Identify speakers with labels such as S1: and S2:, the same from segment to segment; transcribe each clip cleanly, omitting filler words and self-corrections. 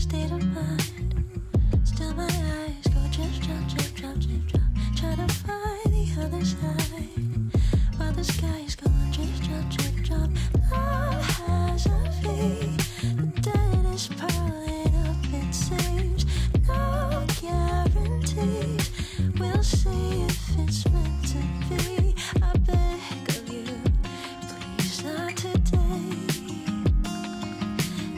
S1: state of mind. Still my eyes go drip, drop, drip, drop, drip, drop. Trying to find the other side. While the sky is going drip, drop, drip, drop. Love has a fate. The dead is piling up, it seems. No guarantees. We'll see if it's meant to be. I beg of you, please not today.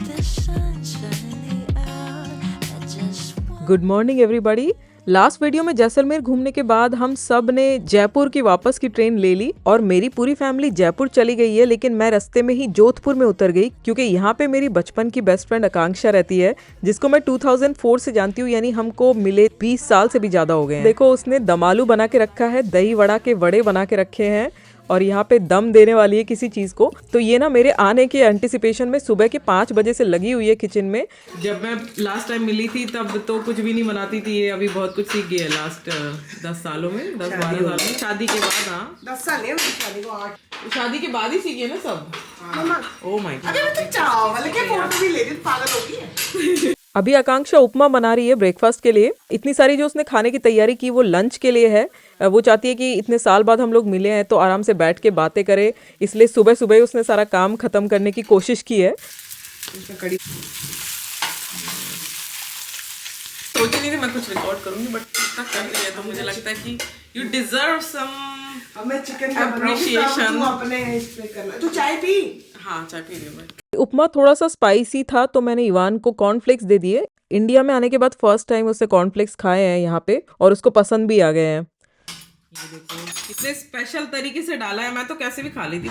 S1: The sun's finally out. I just want.
S2: Good morning everybody. Last video में जैसलमेर घूमने के बाद हम सब ने जयपुर की वापस की ट्रेन ले ली और मेरी पूरी फैमिली जयपुर चली गई है, लेकिन मैं रास्ते में ही जोधपुर में उतर गई क्योंकि यहाँ पे मेरी बचपन की बेस्ट फ्रेंड आकांक्षा रहती है, जिसको मैं 2004 से जानती हूँ, यानी हमको मिले 20 साल से भी ज्यादा हो गए हैं। देखो उसने दम आलू बना के रखा है, दही वड़ा के वड़े बना के रखे हैं और यहाँ पे दम देने वाली है किसी चीज को। तो ये ना मेरे आने के एंटिसिपेशन में सुबह के 5 बजे से लगी हुई है किचन में। जब मैं लास्ट टाइम मिली थी तब तो कुछ भी नहीं बनाती थी, ये अभी बहुत कुछ सीख गई है लास्ट 10 सालों में, 10-12 सालों में, शादी के बाद। हाँ
S3: 10 साल है शादी को, 8
S2: शादी के बाद ही सीखी है ना सब। Oh my God.
S3: अरे मैं तो चावल के फोटो भी ले रही, पागल हो गई है।
S2: अभी आकांक्षा उपमा बना रही है ब्रेकफास्ट के लिए। इतनी सारी जो उसने खाने की तैयारी की वो लंच के लिए है। वो चाहती है कि इतने साल बाद हम लोग मिले हैं तो आराम से बैठ के बातें करें, इसलिए सुबह सुबह उसने सारा काम खत्म करने की कोशिश की है।
S3: कड़ी
S2: सोची नहीं थी मैं कुछ रिकॉर्ड करूंगी, बट इतना कर रही है तो मुझे लगता है कि यू डिजर्व सम।
S3: अब मैं चिकन
S2: Appreciation.
S3: अपने इस पे करना। तू चाय पी?
S2: हाँ चाय पी रही हूँ मैं। उपमा थोड़ा सा स्पाइसी था तो मैंने इवान को कॉर्नफ्लेक्स दे दिए। इंडिया में आने के बाद फर्स्ट टाइम उससे कॉर्नफ्लेक्स खाए हैं यहाँ पे और उसको पसंद भी आ गए हैं। ये देखो कितने स्पेशल तरीके से डाला है, मैं तो कैसे भी खा ली थी।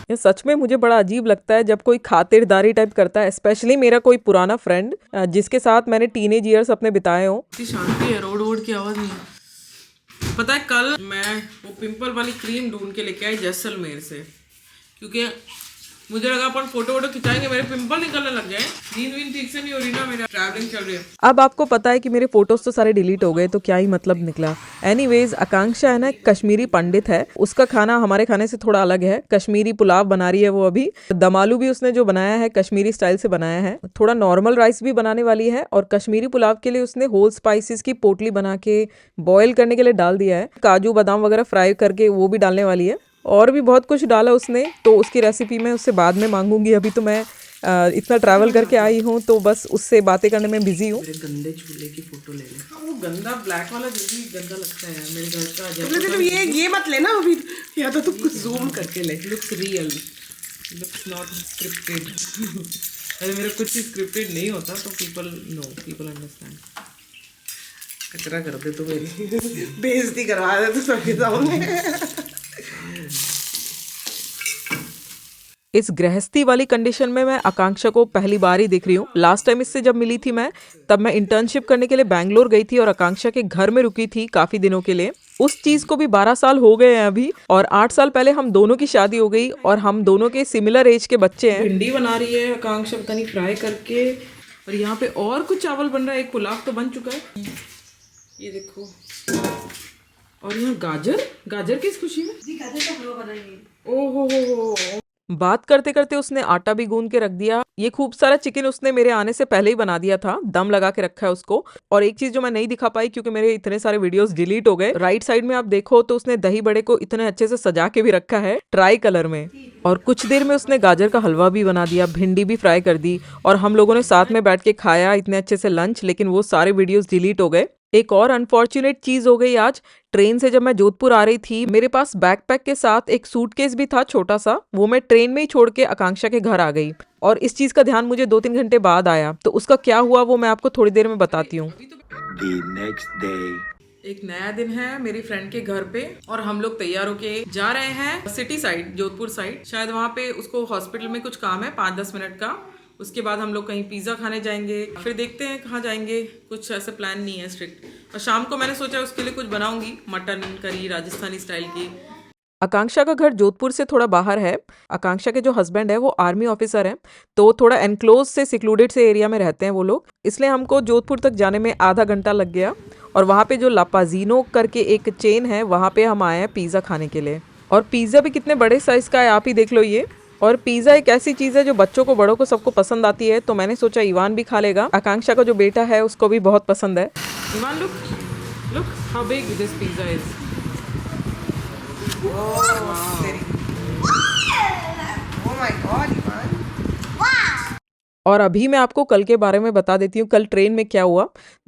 S2: ये सच में मुझे बड़ा अजीब लगता है जब कोई खातिरदारी टाइप करता है, स्पेशली मेरा कोई पुराना फ्रेंड जिसके साथ मैंने टीनेज ईयर्स अपने बिताए हो। शांति है, रोड वोड की आवाज नहीं है। पता है कल मैं वो पिंपल वाली क्रीम ढूंढ के लेके आई जैसलमेर से, क्योंकि मुझे लगा अपन फोटो वोटो खिंचाएंगे, मेरे पिंपल निकलने लग गए। नींद वींद ठीक से नहीं हो रही ना, मेरा ट्रैवलिंग चल रही है। अब आपको पता है कि मेरे फोटोज तो सारे डिलीट हो गए तो क्या ही मतलब निकला। एनीवेज आकांक्षा है ना, कश्मीरी पंडित है, उसका खाना हमारे खाने से थोड़ा अलग है। कश्मीरी पुलाव बना रही है वो अभी। दम आलू भी उसने जो बनाया है कश्मीरी स्टाइल से बनाया है। थोड़ा नॉर्मल राइस भी बनाने वाली है और कश्मीरी पुलाव के लिए उसने होल स्पाइसेस की पोटली बना के बॉयल करने के लिए डाल दिया है। काजू बादाम वगैरह फ्राई करके वो भी डालने वाली है और भी बहुत कुछ डाला उसने, तो उसकी रेसिपी मैं उससे बाद में मांगूंगी। अभी तो मैं इतना ट्रैवल करके आई हूँ तो बस उससे बातें करने में बिजी हूँ। गंदे चूल्हे की फोटो ले ले। हाँ, वो गंदा ब्लैक वाला जो भी गंदा लगता है मेरे घर का।
S3: तो ये मत लेना अभी, या तो तू कुछ जूम करके ले।
S2: Looks real, looks not scripted. अरे मेरा कुछ भी स्क्रिप्टेड नहीं होता तो पीपल नो, पीपल अंडरस्टैंड।
S3: कचरा कर दे तो मेरी बेइज्जती करवा दे तो सबके सामने।
S2: इस गृहस्थी वाली कंडीशन में मैं आकांक्षा को पहली बार ही दिख रही हूँ। लास्ट टाइम इससे जब मिली थी मैं, तब मैं इंटर्नशिप करने के लिए बैंगलोर गई थी और आकांक्षा के घर में रुकी थी काफी दिनों के लिए। उस चीज को भी 12 साल हो गए हैं अभी, और 8 साल पहले हम दोनों की शादी हो गई और हम दोनों के सिमिलर एज के बच्चे हैं। भिंडी बना रही है आकांक्षा, पता नहीं फ्राई करके, और यहाँ पे और कुछ चावल बन रहा है। एक पुलाव तो बन चुका है, ये देखो। और यहाँ गाजर किस खुशी में?
S3: गाजर का हलवा बनाएंगे।
S2: ओहो, बात करते करते उसने आटा भी गूंद के रख दिया। ये खूब सारा चिकन उसने मेरे आने से पहले ही बना दिया था, दम लगा के रखा है उसको। और एक चीज जो मैं नहीं दिखा पाई क्योंकि मेरे इतने सारे वीडियोस डिलीट हो गए, राइट साइड में आप देखो तो उसने दही बड़े को इतने अच्छे से सजा के भी रखा है ट्राई कलर में। और कुछ देर में उसने गाजर का हलवा भी बना दिया, भिंडी भी फ्राई कर दी और हम लोगों ने साथ में बैठ के खाया इतने अच्छे से लंच, लेकिन वो सारे वीडियोस डिलीट हो गए। एक और अनफॉर्चुनेट चीज हो गई आज। ट्रेन से जब मैं जोधपुर आ रही थी, मेरे पास बैकपैक के साथ एक सूटकेस भी था छोटा सा, वो मैं ट्रेन में ही छोड़ के आकांक्षा के घर आ गई। और इस चीज का ध्यान मुझे 2-3 घंटे बाद आया, तो उसका क्या हुआ वो मैं आपको थोड़ी देर में बताती हूँ। एक नया दिन है मेरी फ्रेंड के घर पे और हम लोग तैयार होके जा रहे हैं सिटी साइड, जोधपुर साइड। शायद वहाँ पे उसको हॉस्पिटल में कुछ काम है 5-10 मिनट का। उसके बाद हम लोग कहीं पिज़्ज़ा खाने जाएंगे, फिर देखते हैं कहाँ जाएंगे। कुछ ऐसे प्लान नहीं है स्ट्रिक्ट। और शाम को मैंने सोचा उसके लिए कुछ बनाऊंगी, मटन करी राजस्थानी स्टाइल की। आकांक्षा का घर जोधपुर से थोड़ा बाहर है। आकांक्षा के जो हस्बैंड है वो आर्मी ऑफिसर हैं, तो थोड़ा एनक्लोज से सिक्लूडेड से एरिया में रहते हैं वो लोग, इसलिए हमको जोधपुर तक जाने में आधा घंटा लग गया। और वहाँ पे जो लापाजीनो करके एक चेन है, वहाँ पे हम आए हैं पिज़्ज़ा खाने के लिए। और पिज़्ज़ा भी कितने बड़े साइज़ का है, आप ही देख लो। ये और पिज़्ज़ा एक ऐसी चीज़ है जो बच्चों को बड़ों को सबको पसंद आती है, तो मैंने सोचा इवान भी खा लेगा। आकांक्षा का जो बेटा है उसको भी बहुत पसंद है। Ivan look how big this pizza is.
S3: Oh my God, Ivan.
S2: और अभी मैं आपको कल के बारे में बता देती हूँ कल ट्रेन में क्या हुआ।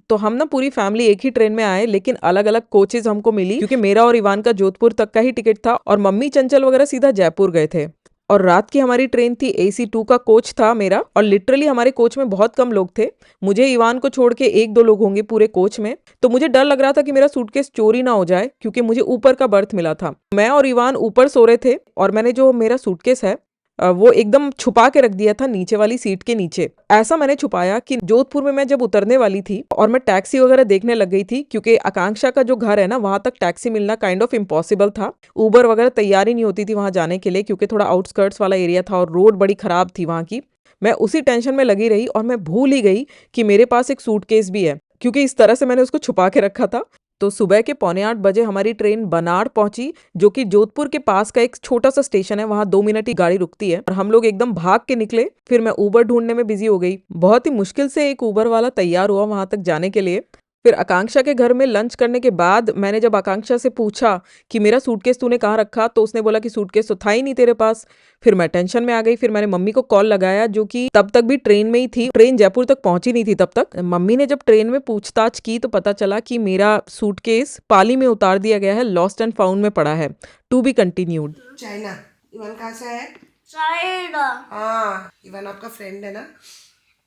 S2: तो हम ना पूरी फैमिली एक ही ट्रेन में आए, लेकिन अलग अलग कोचेज हमको मिली, क्योंकि मेरा और इवान का जोधपुर तक का ही टिकट था और मम्मी चंचल वगैरह सीधा जयपुर गए थे। और रात की हमारी ट्रेन थी, AC2 का कोच था मेरा, और लिटरली हमारे कोच में बहुत कम लोग थे। मुझे इवान को छोड़ के 1-2 लोग होंगे पूरे कोच में। तो मुझे डर लग रहा था कि मेरा सूटकेस चोरी ना हो जाए, क्योंकि मुझे ऊपर का बर्थ मिला था। मैं और इवान ऊपर सो रहे थे और मैंने जो मेरा सूटकेस है वो एकदम छुपा के रख दिया था नीचे वाली सीट के नीचे। ऐसा मैंने छुपाया कि जोधपुर में मैं जब उतरने वाली थी और मैं टैक्सी वगैरह देखने लग गई थी, क्योंकि आकांक्षा का जो घर है ना वहां तक टैक्सी मिलना काइंड ऑफ इम्पॉसिबल था। उबर वगैरह तैयारी नहीं होती थी वहां जाने के लिए, क्योंकि थोड़ा आउटस्कर्ट्स वाला एरिया था और रोड बड़ी खराब थी वहां की। मैं उसी टेंशन में लगी रही और मैं भूल ही गई कि मेरे पास एक सूटकेस भी है, क्योंकि इस तरह से मैंने उसको छुपा के रखा था। तो सुबह के 7:45 बजे हमारी ट्रेन बनाड़ पहुंची, जो कि जोधपुर के पास का एक छोटा सा स्टेशन है। वहां 2 मिनट ही गाड़ी रुकती है और हम लोग एकदम भाग के निकले। फिर मैं उबर ढूंढने में बिजी हो गई। बहुत ही मुश्किल से एक उबर वाला तैयार हुआ वहां तक जाने के लिए। फिर आकांक्षा के घर में लंच करने के बाद मैंने जब आकांक्षा से पूछा कि मेरा सूटकेस तूने कहाँ रखा, तो उसने बोला कि सूटकेस तो था ही नहीं तेरे पास। फिर मैं टेंशन में आ गई। फिर मैंने मम्मी को कॉल लगाया, जो कि तब तक भी ट्रेन में ही थी, ट्रेन जयपुर तक पहुंची नहीं थी तब तक। मम्मी ने जब ट्रेन में पूछताछ की तो पता चला कि मेरा सूटकेस पाली में उतार दिया गया है, लॉस्ट एंड फाउंड में पड़ा है। To be continued.
S3: China. Ivan कहाँ से है?
S4: China.
S3: हाँ, इवान आपका फ्रेंड है ना?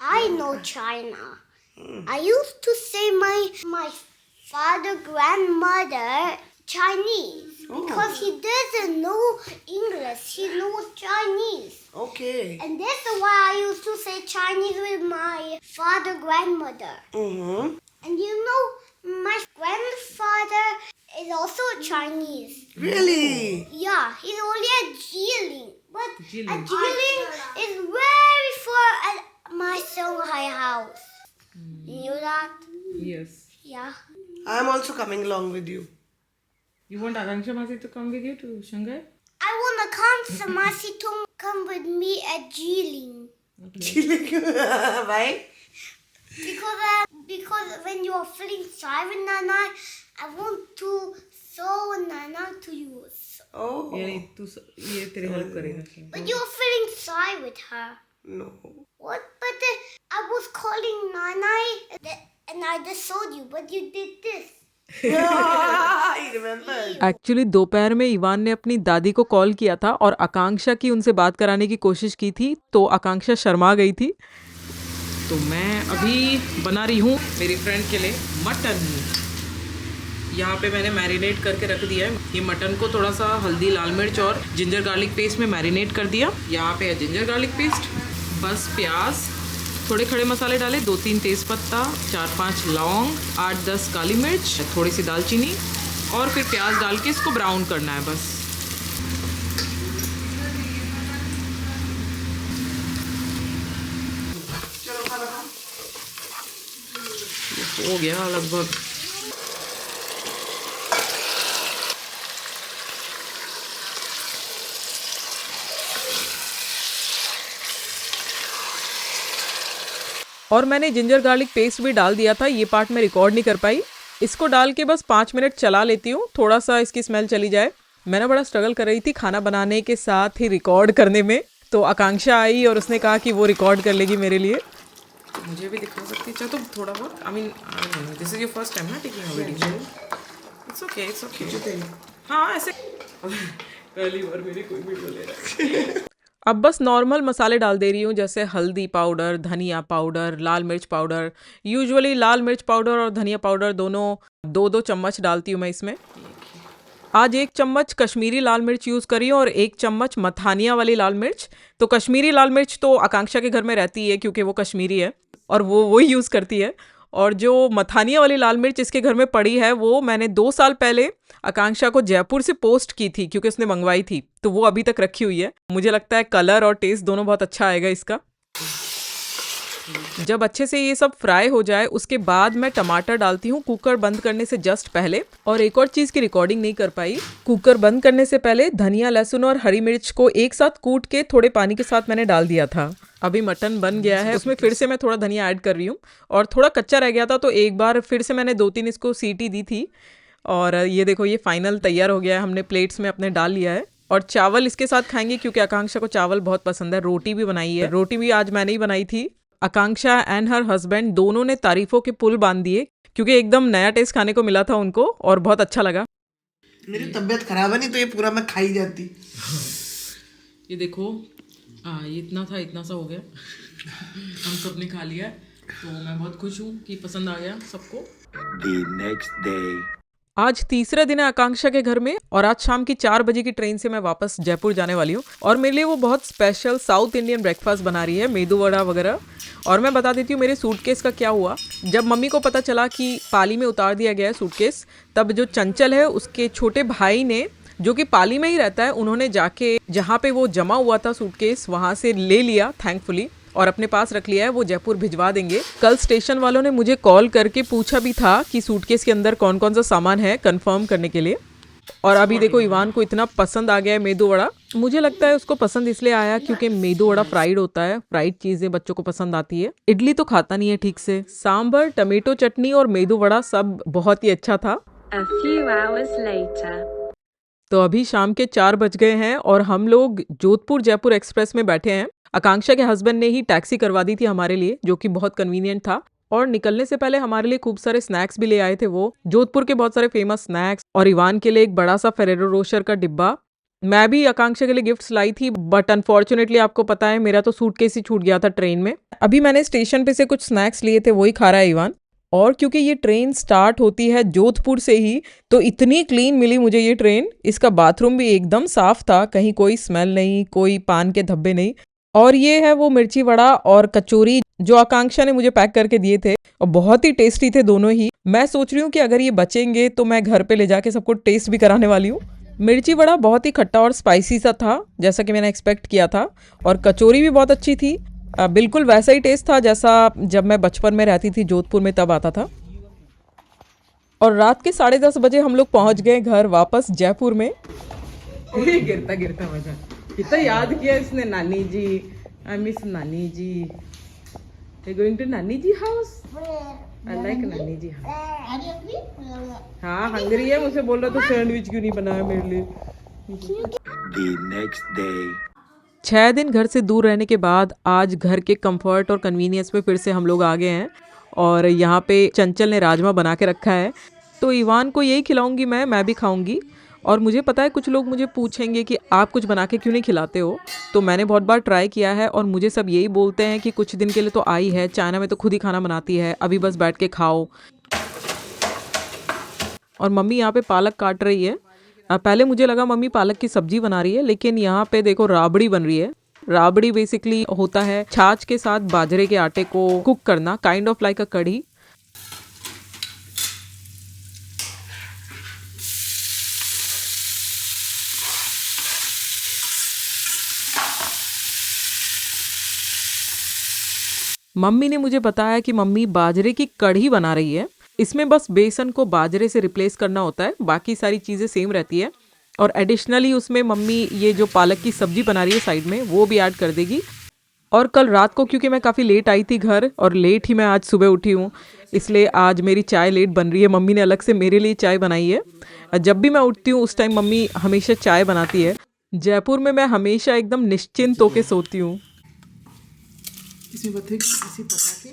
S4: I know China. I used to say my father grandmother Chinese because he doesn't know English. He knows Chinese.
S3: Okay.
S4: And that's why I used to say Chinese with my father grandmother.
S3: Mm-hmm.
S4: And you know, my grandfather is also Chinese.
S3: Really?
S4: Yeah, he's only a Jilin. But a Jilin is very far at my Shanghai house. You know that?
S2: Yes.
S4: Yeah.
S3: I'm also coming along with you.
S2: You want Akanksha Masi to come with you to Shanghai?
S4: I want to come to Masi to come with me at Jilin.
S3: Why?
S4: Because when you are feeling shy with Nana, I want to show Nana to you.
S3: Oh.
S2: यानी तू ये तेरी help करेगा।
S4: But you are feeling shy with her.
S3: No.
S4: What? But I was calling Nana and I just showed you, but you did this.
S3: I remember.
S2: Actually दोपहर में Ivan ने अपनी दादी को कॉल किया था और आकांक्षा की उनसे बात कराने की कोशिश की थी, तो आकांक्षा शर्मा गई थी। तो मैं अभी बना रही हूँ मेरी फ्रेंड के लिए मटन। यहाँ पे मैंने मैरिनेट करके रख दिया है। ये मटन को थोड़ा सा हल्दी, लाल मिर्च और जिंजर गार्लिक पेस्ट में मैरिनेट कर दिया। यहाँ पे है जिंजर गार्लिक पेस्ट, बस प्याज, थोड़े खड़े मसाले डाले, 2-3 तेज़पत्ता, 4-5 लौंग, 8-10 काली मिर्च, थोड़ी सी दालचीनी, और फिर प्याज डाल के इसको ब्राउन करना है बस। हो गया लगभग। और मैंने जिंजर गार्लिक पेस्ट भी डाल दिया था, ये पार्ट मैं रिकॉर्ड नहीं कर पाई। इसको डाल के बस 5 मिनट चला लेती हूँ, थोड़ा सा इसकी स्मेल चली जाए। मैंने बड़ा स्ट्रगल कर रही थी खाना बनाने के साथ ही रिकॉर्ड करने में, तो आकांक्षा आई और उसने कहा कि वो रिकॉर्ड कर लेगी मेरे लिए। मुझे भी दिखा सकती है तो थोड़ा बहुत। I mean this is your first time ना taking a video? It's okay, it's okay. हाँ, ऐसे पहली बार मेरी कोई वीडियो ले रहा है। अब बस नॉर्मल मसाले डाल दे रही हूँ, जैसे हल्दी पाउडर, धनिया पाउडर, लाल मिर्च पाउडर। यूजुअली लाल मिर्च पाउडर और धनिया पाउडर दोनों 2-2 चम्मच डालती हूँ मैं इसमें। आज 1 चम्मच कश्मीरी लाल मिर्च यूज़ करी हूँ और 1 चम्मच मथानिया वाली लाल मिर्च। तो कश्मीरी लाल मिर्च तो आकांक्षा के घर में रहती है, क्योंकि वो कश्मीरी है और वो वही यूज़ करती है। और जो मथानिया वाली लाल मिर्च इसके घर में पड़ी है, वो मैंने 2 साल पहले आकांक्षा को जयपुर से पोस्ट की थी, क्योंकि उसने मंगवाई थी, तो वो अभी तक रखी हुई है। मुझे लगता है कलर और टेस्ट दोनों बहुत अच्छा आएगा इसका। जब अच्छे से ये सब फ्राई हो जाए उसके बाद मैं टमाटर डालती हूँ कुकर बंद करने से जस्ट पहले। और एक और चीज़ की रिकॉर्डिंग नहीं कर पाई, कुकर बंद करने से पहले धनिया, लहसुन और हरी मिर्च को एक साथ कूट के थोड़े पानी के साथ मैंने डाल दिया था। अभी मटन बन गया है, उसमें फिर से मैं थोड़ा धनिया ऐड कर रही हूँ और थोड़ा कच्चा रह गया था तो एक बार फिर से मैंने 2-3 इसको सीटी दी थी। और ये देखो ये फाइनल तैयार हो गया है, हमने प्लेट्स में अपने डाल लिया है। और चावल इसके साथ खाएंगे क्योंकि आकांक्षा को चावल बहुत पसंद है। रोटी भी बनाई है, रोटी भी आज मैंने ही बनाई थी। आकांक्षा एंड हर हस्बैंड दोनों ने तारीफों के पुल बांध दिए क्योंकि एकदम नया टेस्ट खाने को मिला था उनको और बहुत अच्छा लगा।
S3: मेरी तबीयत खराब है, नहीं तो ये पूरा मैं खाई जाती।
S2: ये देखो ये इतना था, इतना सा हो गया। हम सब ने खा लिया तो मैं बहुत खुश हूँ कि पसंद आ गया सबको।
S5: The next day.
S2: आज तीसरा दिन है आकांक्षा के घर में और आज शाम की 4 बजे की ट्रेन से मैं वापस जयपुर जाने वाली हूँ और मेरे लिए वो बहुत स्पेशल साउथ इंडियन ब्रेकफास्ट बना रही है, मेदू वड़ा वगैरह। और मैं बता देती हूँ मेरे सूटकेस का क्या हुआ। जब मम्मी को पता चला कि पाली में उतार दिया गया है सूटकेस, तब जो चंचल है उसके छोटे भाई ने, जो कि पाली में ही रहता है, उन्होंने जाके जहाँ पे वो जमा हुआ था सूटकेस वहाँ से ले लिया थैंकफुली और अपने पास रख लिया है। वो जयपुर भिजवा देंगे। कल स्टेशन वालों ने मुझे कॉल करके पूछा भी था कि सूटकेस के अंदर कौन कौन सा सामान है, कंफर्म करने के लिए। और अभी देखो इवान को इतना पसंद आ गया है मेदू वड़ा। मुझे लगता है उसको पसंद इसलिए आया क्योंकि मेदू वड़ा फ्राइड होता है, फ्राइड चीजें बच्चों को पसंद आती है। इडली तो खाता नहीं है ठीक से। सांभर, टमेटो चटनी और मेदू वड़ा सब बहुत ही अच्छा था।
S6: A few hours later.
S2: तो अभी शाम के 4 बज गए हैं और हम लोग जोधपुर जयपुर एक्सप्रेस में बैठे हैं। आकांक्षा के हस्बैंड ने ही टैक्सी करवा दी थी हमारे लिए, जो कि बहुत कन्वीनियंट था। और निकलने से पहले हमारे लिए खूब सारे स्नैक्स भी ले आए थे वो, जोधपुर के बहुत सारे फेमस स्नैक्स और इवान के लिए एक बड़ा सा फेरेरो रोशर का डिब्बा। मैं भी आकांक्षा के लिए गिफ्ट्स लाई थी बट अनफॉर्चुनेटली आपको पता है मेरा तो सूटकेस ही छूट गया था ट्रेन में। अभी मैंने स्टेशन पे से कुछ स्नैक्स लिए थे, वही खा रहा है इवान। और क्योंकि ये ट्रेन स्टार्ट होती है जोधपुर से ही तो इतनी क्लीन मिली मुझे ये ट्रेन। इसका बाथरूम भी एकदम साफ था, कहीं कोई स्मेल नहीं, कोई पान के धब्बे नहीं। और ये है वो मिर्ची वड़ा और कचौरी जो आकांक्षा ने मुझे पैक करके दिए थे और बहुत ही टेस्टी थे दोनों ही। मैं सोच रही हूँ कि अगर ये बचेंगे तो मैं घर पे ले जाके सबको टेस्ट भी कराने वाली हूँ। मिर्ची वड़ा बहुत ही खट्टा और स्पाइसी सा था, जैसा कि मैंने एक्सपेक्ट किया था। और कचौरी भी बहुत अच्छी थी, बिल्कुल वैसा ही टेस्ट था जैसा जब मैं बचपन में रहती थी जोधपुर में तब आता था। और रात के 10:30 बजे हम लोग पहुंच गए घर वापस जयपुर में।
S3: गिरता गिरता बजा, कितना याद किया इसने नानी जी। आई मिस नानी जी। वी गोइंग टू नानी जी हाउस। आई लाइक नानी जी हाउस। हाँ हंगरी है, मुझे बोल रहा था सैंडविच क्यों नहीं बनाया मेरे लिए।
S5: The next day.
S2: 6 दिन घर से दूर रहने के बाद आज घर के कंफर्ट और कन्वीनियंस में फिर से हम लोग आ गए हैं। और यहाँ पे चंचल ने राजमा बना के रखा है तो इवान को यही खिलाऊंगी, मैं भी खाऊंगी। और मुझे पता है कुछ लोग मुझे पूछेंगे कि आप कुछ बना के क्यों नहीं खिलाते हो, तो मैंने बहुत बार ट्राई किया है और मुझे सब यही बोलते हैं कि कुछ दिन के लिए तो आई है, चाइना में तो खुद ही खाना बनाती है, अभी बस बैठ के खाओ। और मम्मी यहाँ पे पालक काट रही है। पहले मुझे लगा मम्मी पालक की सब्जी बना रही है, लेकिन यहाँ पे देखो राबड़ी बन रही है। राबड़ी बेसिकली होता है छाछ के साथ बाजरे के आटे को कुक करना, kind of like a kadhi. Mummy ने मुझे बताया कि मम्मी बाजरे की कढ़ी बना रही है। इसमें बस बेसन को बाजरे से रिप्लेस करना होता है, बाकी सारी चीज़ें सेम रहती है। और एडिशनली उसमें मम्मी ये जो पालक की सब्जी बना रही है साइड में, वो भी ऐड कर देगी। और कल रात को क्योंकि मैं काफ़ी लेट आई थी घर और लेट ही मैं आज सुबह उठी हूँ, इसलिए आज मेरी चाय लेट बन रही है। मम्मी ने अलग से मेरे लिए चाय बनाई है। जब भी मैं उठती हूँ उस टाइम मम्मी हमेशा चाय बनाती है। जयपुर में मैं हमेशा एकदम निश्चिंत होकर सोती हूँ।
S3: इसमें पता इसी पता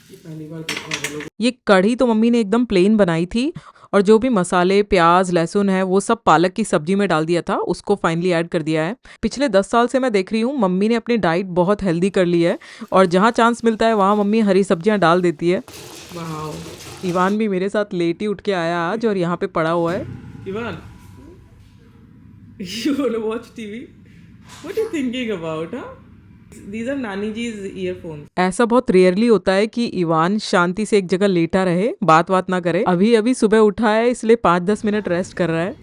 S3: के पहली बार देखा लोग।
S2: ये कढ़ी तो मम्मी ने एकदम प्लेन बनाई थी और जो भी मसाले, प्याज, लहसुन है वो सब पालक की सब्जी में डाल दिया था, उसको फाइनली ऐड कर दिया है। पिछले 10 साल से मैं देख रही हूँ मम्मी ने अपनी डाइट बहुत हेल्दी कर ली है और जहाँ चांस मिलता है वहाँ मम्मी हरी सब्जियाँ डाल देती है।
S3: वाह।
S2: इवान भी मेरे साथ लेट ही उठ के आया आज और यहाँ पे पड़ा हुआ है।
S3: Ivan, you wanna watch TV? What are you thinking about, huh? These are Nani ji's earphones.
S2: ऐसा बहुत रेयरली होता है कि इवान शांति से एक जगह लेटा रहे, बात ना करे। अभी अभी सुबह उठा है इसलिए 5-10 मिनट रेस्ट कर रहा है।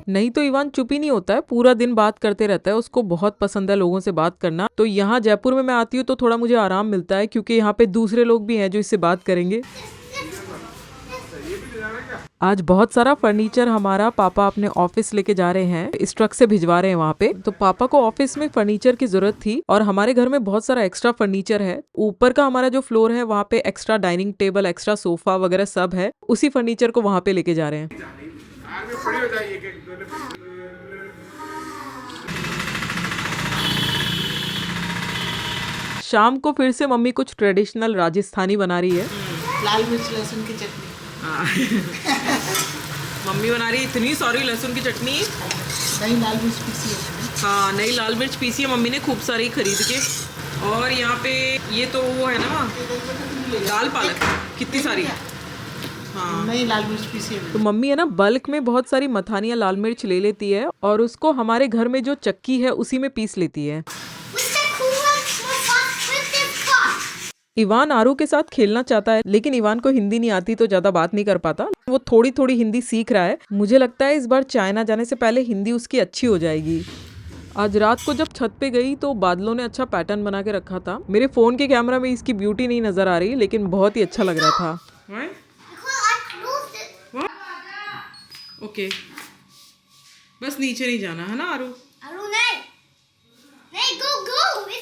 S2: नहीं तो इवान चुप ही नहीं होता है, पूरा दिन बात करते रहता है, उसको बहुत पसंद है लोगों से बात करना। तो यहाँ जयपुर में मैं आती हूँ तो थोड़ा मुझे आराम मिलता है, क्योंकि यहाँ पे दूसरे लोग भी हैं जो इससे बात करेंगे। आज बहुत सारा फर्नीचर हमारा पापा अपने ऑफिस लेके जा रहे हैं, इस ट्रक से भिजवा रहे हैं वहाँ पे। तो पापा को ऑफिस में फर्नीचर की जरूरत थी और हमारे घर में बहुत सारा एक्स्ट्रा फर्नीचर है। ऊपर का हमारा जो फ्लोर है वहाँ पे extra dining table, extra sofa वगैरह सब है, उसी फर्नीचर को वहाँ पे लेके जा रहे हैं। शाम को फिर से मम्मी कुछ ट्रेडिशनल राजस्थानी बना रही है।
S3: लाल मिर्च लहसुन की चटनी। मम्मी बना रही है इतनी सारी लहसुन की चटनी।
S7: नई लाल मिर्च पीसी है।
S3: हाँ, नई लाल मिर्च पीसी है मम्मी ने खूब सारी खरीद के। और यहाँ पे ये तो वो है ना दाल पालक, कितनी सारी है। हाँ,
S7: नई लाल मिर्च पीसी है।
S2: तो मम्मी है ना बल्क में बहुत सारी मथानियाँ लाल मिर्च ले लेती है और उसको हमारे घर में जो चक्की है उसी में पीस लेती है। इवान आरू के साथ खेलना चाहता है, लेकिन इवान को हिंदी नहीं आती तो ज्यादा बात नहीं कर पाता। वो थोड़ी थोड़ी हिंदी सीख रहा है। मुझे लगता है इस बार चाइना जाने से पहले हिंदी उसकी अच्छी हो जाएगी। आज रात को जब छत पे गई तो बादलों ने अच्छा पैटर्न बना के रखा था। मेरे फोन के कैमरा में इसकी ब्यूटी नहीं नजर आ रही, लेकिन बहुत ही अच्छा लग रहा था।
S3: ओके, बस नीचे नहीं जाना है ना आरू?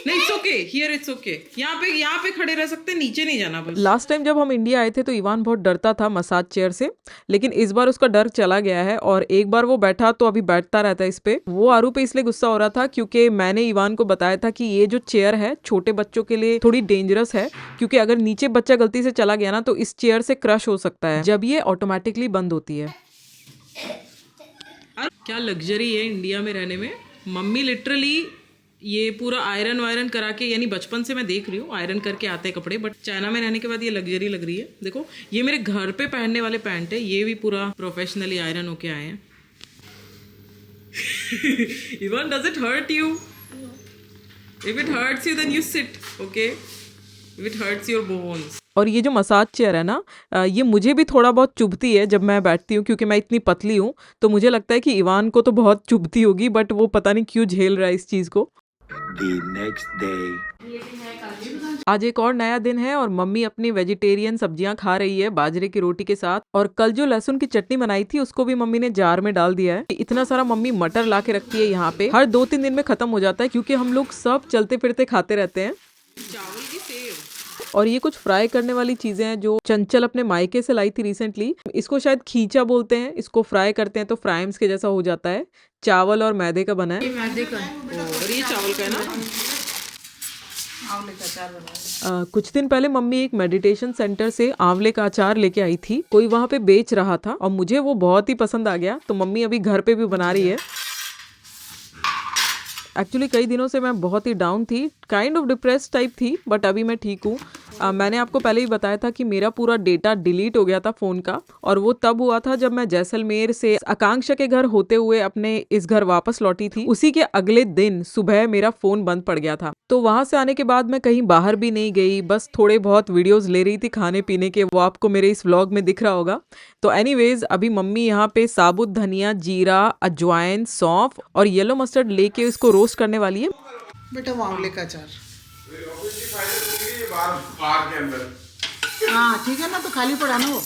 S3: नहीं, it's okay, here it's okay. यहाँ पे खड़े रह सकते, नीचे नहीं जाना बस।
S2: लास्ट टाइम जब हम इंडिया आए थे तो इवान बहुत डरता था मसाज चेयर से, लेकिन इस बार उसका डर चला गया है और एक बार वो बैठा तो अभी बैठता रहता है इस पे। वो आरू पे इसलिए गुस्सा हो रहा था क्योंकि मैंने इवान को बताया था कि ये जो चेयर है छोटे बच्चों के लिए थोड़ी डेंजरस है, क्योंकि अगर नीचे बच्चा गलती से चला गया ना तो इस चेयर से क्रश हो सकता है जब ये ऑटोमेटिकली बंद होती है।
S3: क्या लग्जरी है इंडिया में रहने में। मम्मी लिटरली ये पूरा आयरन वायरन करा के, यानी बचपन से मैं देख रही हूँ आयरन करके आते हैं कपड़े, बट चाइना में रहने के बाद ये लग्जरी लग रही है। देखो, ये मेरे घर पे पहनने वाले पैंट है, ये भी पूरा प्रोफेशनली आयरन होके आए हैं। Ivan, does it hurt you? If it hurts you, then you sit, okay? If it hurts your bones.
S2: और ये जो मसाज चेयर है ना, ये मुझे भी थोड़ा बहुत चुभती है जब मैं बैठती हूँ, क्योंकि मैं इतनी पतली हूँ। तो मुझे लगता है कि इवान को तो बहुत चुभती होगी, बट वो पता नहीं क्यों झेल रहा है इस चीज को।
S5: The next day.
S2: आज एक और नया दिन है और मम्मी अपनी वेजिटेरियन सब्जियां खा रही है बाजरे की रोटी के साथ। और कल जो लहसुन की चटनी बनाई थी उसको भी मम्मी ने जार में डाल दिया है। इतना सारा मम्मी मटर ला के रखती है यहाँ पे, हर 2-3 दिन में खत्म हो जाता है, क्योंकि हम लोग सब चलते फिरते खाते रहते हैं।
S3: चावल की सेव।
S2: और ये कुछ फ्राई करने वाली चीजें हैं जो चंचल अपने मायके से लाई थी रिसेंटली। इसको शायद खींचा बोलते हैं। इसको फ्राई करते हैं तो फ्राइम्स के जैसा हो जाता है। चावल और मैदे का बना है।
S3: मैदे का और ये चावल का है ना।
S7: आंवले का अचार बनाया।
S2: कुछ दिन पहले मम्मी एक मेडिटेशन सेंटर से आंवले का अचार लेके आई थी। कोई वहाँ पे बेच रहा था और मुझे वो बहुत ही पसंद आ गया, तो मम्मी अभी घर पे भी बना रही है। एक्चुअली कई दिनों से मैं बहुत ही डाउन थी, काइंड ऑफ डिप्रेस टाइप थी, बट अभी मैं ठीक हूँ। मैंने आपको पहले ही बताया था कि मेरा पूरा डेटा डिलीट हो गया था फ़ोन का, और वो तब हुआ था जब मैं जैसलमेर से आकांक्षा के घर होते हुए अपने इस घर वापस लौटी थी। उसी के अगले दिन सुबह मेरा फ़ोन बंद पड़ गया था। तो वहाँ से आने के बाद मैं कहीं बाहर भी नहीं गई, बस थोड़े बहुत वीडियोज़ ले रही थी खाने पीने के, वो आपको मेरे इस व्लॉग में दिख रहा होगा। तो एनीवेज, अभी मम्मी यहाँ पे साबुत धनिया, जीरा, अजवाइन, सौंफ और येलो मस्टर्ड लेके इसको रोस्ट करने वाली है।
S7: बेटा वो आंवले का अचार। हाँ ठीक है ना, तो खाली पड़ा ना वो।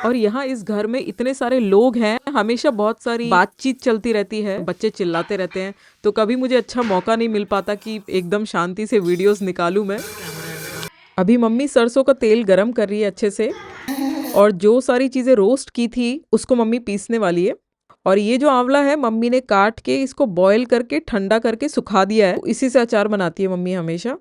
S2: और यहाँ इस घर में इतने सारे लोग हैं, हमेशा बहुत सारी बातचीत चलती रहती है, बच्चे चिल्लाते रहते हैं, तो कभी मुझे अच्छा मौका नहीं मिल पाता कि एकदम शांति से वीडियोस निकालूं मैं। अभी मम्मी सरसों का तेल गरम कर रही है अच्छे से, और जो सारी चीजें रोस्ट की थी उसको मम्मी पीसने वाली है। और ये जो आंवला है मम्मी ने काट के इसको बॉईल करके ठंडा करके सुखा दिया है, इसी से अचार बनाती है मम्मी हमेशा।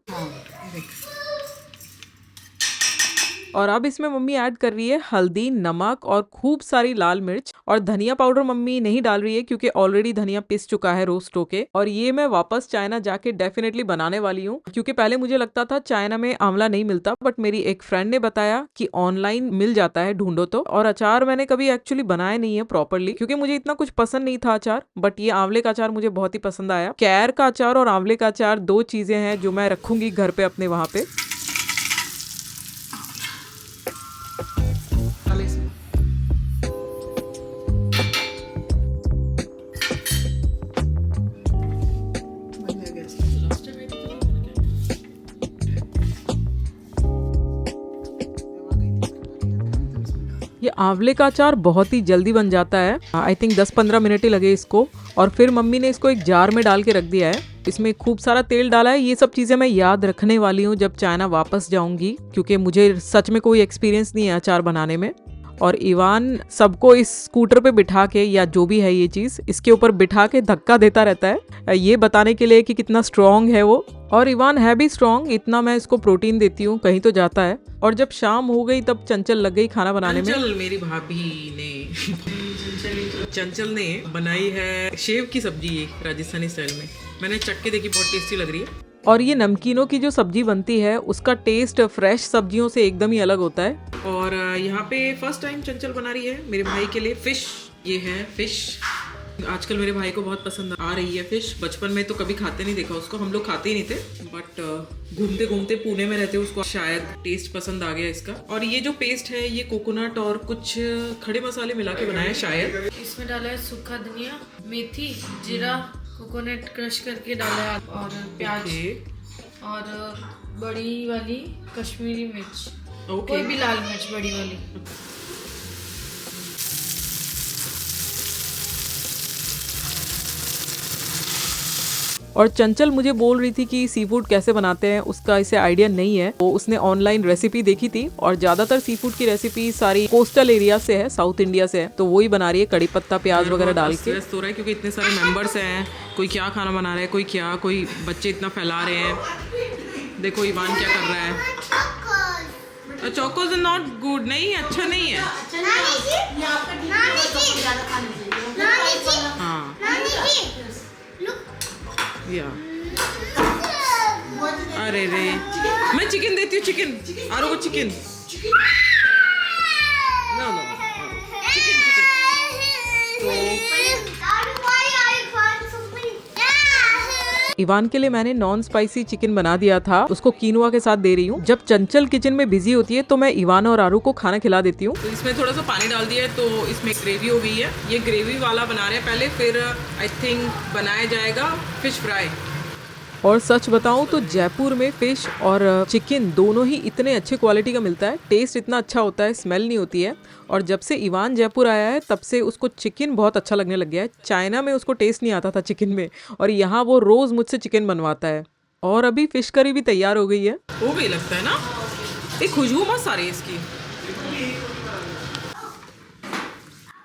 S2: और अब इसमें मम्मी ऐड कर रही है हल्दी, नमक और खूब सारी लाल मिर्च, और धनिया पाउडर मम्मी नहीं डाल रही है क्योंकि ऑलरेडी धनिया पिस चुका है रोस्ट होके। और ये मैं वापस चाइना जाके डेफिनेटली बनाने वाली हूँ, क्योंकि पहले मुझे लगता था चाइना में आंवला नहीं मिलता, बट मेरी एक फ्रेंड ने बताया कि ऑनलाइन मिल जाता है, ढूंढो तो। और अचार मैंने कभी एक्चुअली बनाया नहीं है प्रॉपरली, क्योंकि मुझे इतना कुछ पसंद नहीं था अचार, बट ये आंवले का अचार मुझे बहुत ही पसंद आया। कैर का अचार और आंवले का अचार 2 चीजें हैं जो मैं रखूंगी घर पे अपने वहां पे। आंवले का अचार बहुत ही जल्दी बन जाता है, आई थिंक 10-15 मिनट ही लगे इसको। और फिर मम्मी ने इसको एक जार में डाल के रख दिया है। इसमें खूब सारा तेल डाला है। ये सब चीज़ें मैं याद रखने वाली हूँ जब चाइना वापस जाऊंगी, क्योंकि मुझे सच में कोई एक्सपीरियंस नहीं है अचार बनाने में। और इवान सबको इस स्कूटर पे बिठा के, या जो भी है ये चीज़, इसके ऊपर बिठा के धक्का देता रहता है, ये बताने के लिए कि कितना स्ट्रॉन्ग है वो। और इवान है भी स्ट्रॉन्ग, इतना मैं इसको प्रोटीन देती हूँ, कहीं तो जाता है। और जब शाम हो गई तब चंचल लग गई खाना बनाने में।
S3: चंचल मेरी भाभी ने चंचल ने बनाई है शेव की सब्जी, ये राजस्थानी स्टाइल में। मैंने चख के देखी, बहुत टेस्टी लग रही है।
S2: और ये नमकीनों की जो सब्जी बनती है उसका टेस्ट फ्रेश सब्जियों से एकदम ही अलग होता है।
S3: और यहाँ पे फर्स्ट टाइम चंचल बना रही है मेरे भाई के लिए फिश। ये है फिश, आजकल मेरे भाई को बहुत पसंद आ रही है फिश। बचपन में तो कभी खाते नहीं देखा उसको, हम लोग खाते ही नहीं थे, बट घूमते घूमते पुणे में रहते उसको शायद टेस्ट पसंद आ गया इसका। और ये जो पेस्ट है ये कोकोनट और कुछ खड़े मसाले मिला के बनाया शायद।
S8: इसमें डाला है सूखा धनिया, मेथी, जीरा, कोकोनट क्रश करके डाला है, और प्याज और बड़ी वाली कश्मीरी मिर्च, कोई भी लाल मिर्च बड़ी वाली।
S2: और चंचल मुझे बोल रही थी कि सी फूड कैसे बनाते हैं, उसका इसे आइडिया नहीं है। वो उसने ऑनलाइन रेसिपी देखी थी, और ज्यादातर सी फूड की रेसिपी सारी कोस्टल एरिया से है, साउथ इंडिया से है, तो वही बना रही है कड़ी पत्ता प्याज वगैरह डाल के।
S3: व्यस्त हो रहा है क्योंकि इतने सारे मेंबर्स हैं, कोई क्या खाना बना रहा है, कोई क्या, कोई बच्चे इतना फैला रहे हैं। देखो इवान क्या कर रहा है। चोकोज आर नॉट गुड, नहीं अच्छा नहीं है। हाँ या अरे रे, मैं चिकन देती हूँ, चिकन आरो को chicken. No no chicken chicken.
S2: Ivan के लिए मैंने नॉन स्पाइसी चिकन बना दिया था, उसको कीनुआ के साथ दे रही हूँ। जब चंचल किचन में बिजी होती है तो मैं इवान और आरू को खाना खिला देती हूँ।
S3: तो इसमें थोड़ा सा पानी डाल दिया है तो इसमें ग्रेवी हो गई है। ये ग्रेवी वाला बना रहे हैं पहले, फिर आई थिंक बनाया जाएगा फिश फ्राई।
S2: और सच बताऊं तो जयपुर में फिश और चिकन दोनों ही इतने अच्छे क्वालिटी का मिलता है, टेस्ट इतना अच्छा होता है, स्मेल नहीं होती है। और जब से इवान जयपुर आया है तब से उसको चिकन बहुत अच्छा लगने लग गया है। चाइना में उसको टेस्ट नहीं आता था चिकन में, और यहाँ वो रोज़ मुझसे चिकन बनवाता है। और अभी फिश करी भी तैयार हो गई है।
S3: हो गई लगता है ना, एक खुशबू मस्त आ रही है इसकी।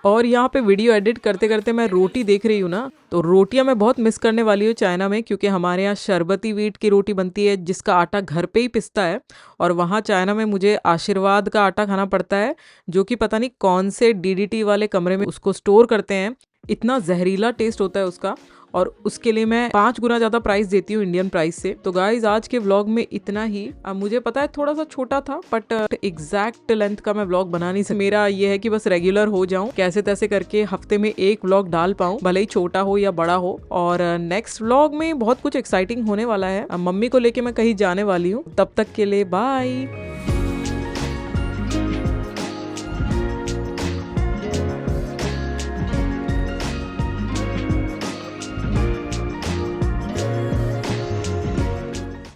S2: और यहाँ पे वीडियो एडिट करते करते मैं रोटी देख रही हूँ ना, तो रोटियाँ मैं बहुत मिस करने वाली हूँ चाइना में, क्योंकि हमारे यहाँ शरबती व्हीट की रोटी बनती है जिसका आटा घर पे ही पिसता है, और वहाँ चाइना में मुझे आशीर्वाद का आटा खाना पड़ता है, जो कि पता नहीं कौन से DDT वाले कमरे में उसको स्टोर करते हैं। इतना जहरीला टेस्ट होता है उसका, और उसके लिए मैं 5 गुना ज़्यादा प्राइस देती हूँ इंडियन प्राइस से। तो गाइज आज के व्लॉग में इतना ही। अब मुझे पता है थोड़ा सा छोटा था, बट एग्जैक्ट लेंथ का मैं व्लॉग बना नहीं सकती। मेरा ये है कि बस रेगुलर हो जाऊं, कैसे तैसे करके हफ्ते में एक व्लॉग डाल पाऊं, भले ही छोटा हो या बड़ा हो। और नेक्स्ट व्लॉग में बहुत कुछ एक्साइटिंग होने वाला है। अब मम्मी को लेके मैं कहीं जाने वाली हूँ, तब तक के लिए बाय।